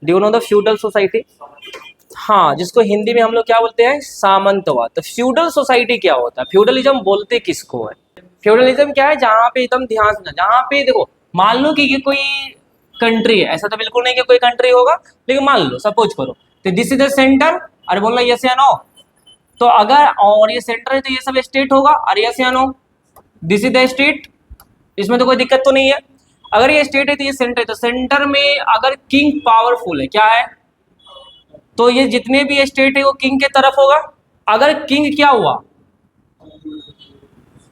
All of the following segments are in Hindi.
Do you know the feudal society? हाँ, जिसको हिंदी में हम लोग क्या बोलते हैं, सामंतवाद। तो फ्यूडल सोसाइटी क्या होता है, फ्यूडलिज्म बोलते किसको है? फ्यूडलिज्म क्या है, जहां पे एकदम ध्यान से, जहां पे देखो मान लो कि ये कोई कंट्री है, ऐसा तो बिल्कुल नहीं कि कोई कंट्री होगा, लेकिन मान लो सपोज करो, तो दिस इज द सेंटर, अरे बोलना यस या नो। तो अगर और ये सेंटर है तो ये सब स्टेट होगा, अरे यस या no, this is the state, इसमें तो कोई दिक्कत तो नहीं है। अगर ये स्टेट है तो ये सेंटर है, तो सेंटर में अगर किंग पावरफुल है, क्या है, तो ये जितने भी स्टेट है वो किंग के तरफ होगा। अगर किंग क्या हुआ,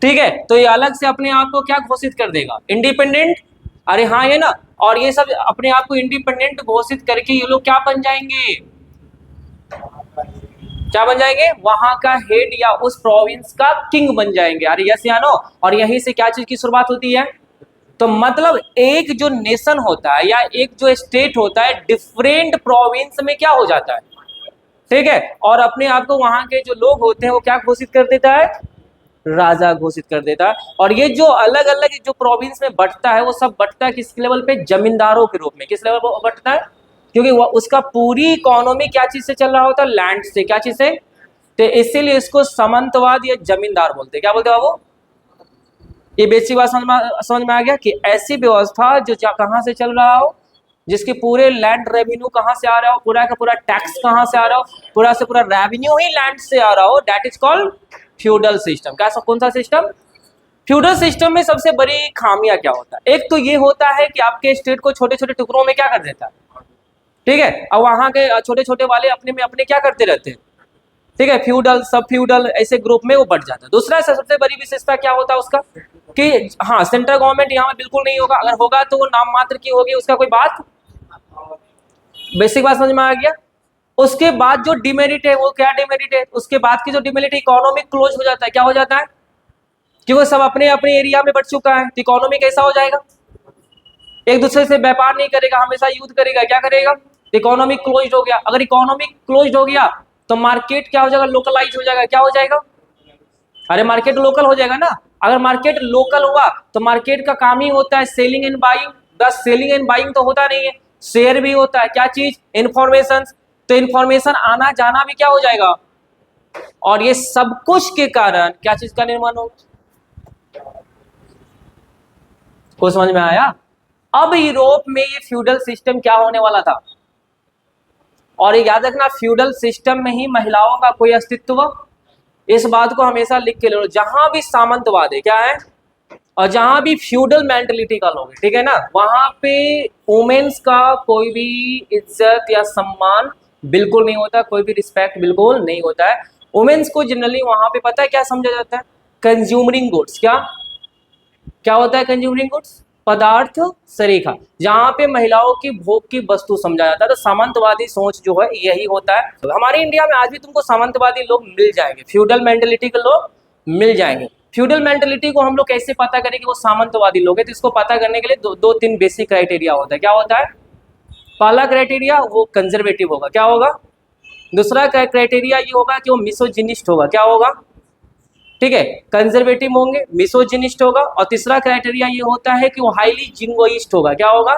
ठीक है, तो ये अलग से अपने आप को क्या घोषित कर देगा, इंडिपेंडेंट। अरे हाँ, ये ना, और ये सब अपने आप को इंडिपेंडेंट घोषित करके ये लोग क्या बन जाएंगे, क्या बन जाएंगे, वहां का हेड या उस प्रोविंस का किंग बन जाएंगे। अरे यस या नो? और यहीं से क्या चीज की शुरुआत होती है, तो मतलब एक जो नेशन होता है या एक जो स्टेट होता है डिफरेंट प्रोविंस में क्या हो जाता है, ठीक है, और अपने आप को वहां के जो लोग होते हैं वो क्या घोषित कर देता है, राजा घोषित कर देता है। और ये जो अलग अलग जो प्रोविंस में बंटता है वो सब बंटता है किस लेवल पे, जमींदारों के रूप में। किस लेवल पर बंटता है, क्योंकि वो उसका पूरी इकोनॉमी क्या चीज से चल रहा होता है, लैंड से, क्या चीज से, तो इसीलिए इसको सामंतवाद या जमींदार बोलते हैं। क्या बोलते हैं बाबू, ये बेसिक बात समझ में आ गया कि ऐसी व्यवस्था जो कहाँ से चल रहा हो, जिसके पूरे लैंड रेवेन्यू कहाँ से आ रहा हो, पूरा का पूरा टैक्स कहाँ से आ रहा हो, पूरा से पूरा रेवेन्यू ही लैंड से आ रहा हो, that is called feudal system. क्या, कौन सा सिस्टम, फ्यूडल सिस्टम में सबसे बड़ी खामियां क्या होता है, एक तो ये होता है कि आपके स्टेट को छोटे छोटे टुकड़ों में क्या कर देता है, ठीक है, और वहां के छोटे छोटे वाले अपने में अपने क्या करते रहते हैं, ठीक है, फ्यूडल सब फ्यूडल ऐसे ग्रुप में वो बढ़ जाता है। दूसरा सबसे बड़ी विशेषता क्या होता है उसका, कि हाँ सेंट्रल गवर्नमेंट यहाँ में बिल्कुल नहीं होगा, अगर होगा तो वो नाम मात्र की होगी, उसका कोई बात, बेसिक बात समझ में आ गया। उसके बाद जो डिमेरिट है वो क्या डिमेरिट है, उसके बाद की जो डिमेरिट है, इकोनॉमिक क्लोज हो जाता है। क्या हो जाता है, क्योंकि सब अपने अपने एरिया में बढ़ चुका है, तो इकोनॉमी कैसा हो जाएगा, एक दूसरे से व्यापार नहीं करेगा, हमेशा युद्ध करेगा, क्या करेगा, इकोनॉमिक क्लोज हो गया। अगर इकोनॉमिक क्लोज हो गया तो मार्केट क्या हो जाएगा, लोकलाइज हो जाएगा। क्या हो जाएगा, अरे मार्केट लोकल हो जाएगा ना। अगर मार्केट लोकल हुआ तो मार्केट का काम ही होता है सेलिंग एंड बाइंग, बस सेलिंग एंड बाइंग तो होता नहीं है, शेयर भी होता है, क्या चीज, इंफॉर्मेशन। तो इंफॉर्मेशन आना जाना भी क्या हो जाएगा, और ये सब कुछ के कारण क्या चीज का निर्माण हो, को समझ में आया। अब यूरोप में ये फ्यूडल सिस्टम क्या होने वाला था, और याद रखना फ्यूडल सिस्टम में ही महिलाओं का कोई अस्तित्व, इस बात को हमेशा लिख के ले लो। जहां भी सामंतवाद है, क्या है, और जहां भी फ्यूडल मेंटेलिटी का लोग है, ठीक है ना, वहां पे वुमेन्स का कोई भी इज्जत या सम्मान बिल्कुल नहीं होता, कोई भी रिस्पेक्ट बिल्कुल नहीं होता है। वुमेन्स को जनरली वहां पे पता है क्या समझा जाता है, कंज्यूमरिंग गुड्स। क्या क्या होता है कंज्यूमरिंग गुड्स, पदार्थ सरीखा, जहां पे महिलाओं की भोग की वस्तु समझा जाता है। तो सामंतवादी सोच जो है यही होता है। तो हमारे इंडिया में आज भी तुमको सामंतवादी लोग मिल जाएंगे, फ्यूडल मेंटेलिटी के लोग मिल जाएंगे। फ्यूडल मेंटेलिटी को हम लोग कैसे पता करें कि वो सामंतवादी लोग हैं, तो इसको पता करने के लिए दो तीन बेसिक क्राइटेरिया होता है। क्या होता है, पहला क्राइटेरिया वो कंजर्वेटिव होगा, क्या होगा, दूसरा क्राइटेरिया ये होगा कि वो मिसोजिनिस्ट होगा, क्या होगा, ठीक है, कंजर्वेटिव होंगे, मिसोजिनिस्ट होगा, और तीसरा क्राइटेरिया ये होता है कि वो हाईली जिंगोइस्ट होगा। क्या होगा,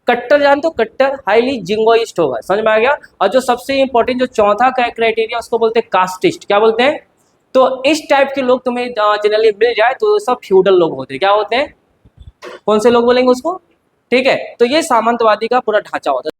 कट्टर, जान तो कट्टर हाईली जिंगोइस्ट होगा, समझ में आ गया। और जो सबसे इंपॉर्टेंट जो चौथा क्राइटेरिया उसको बोलते हैं कास्टिस्ट। क्या बोलते हैं, तो इस टाइप के लोग तुम्हें जनरली मिल जाए तो सब फ्यूडल लोग होते हैं। क्या होते हैं, कौन से लोग बोलेंगे उसको, ठीक है। तो ये सामंतवादी का पूरा ढांचा होता है।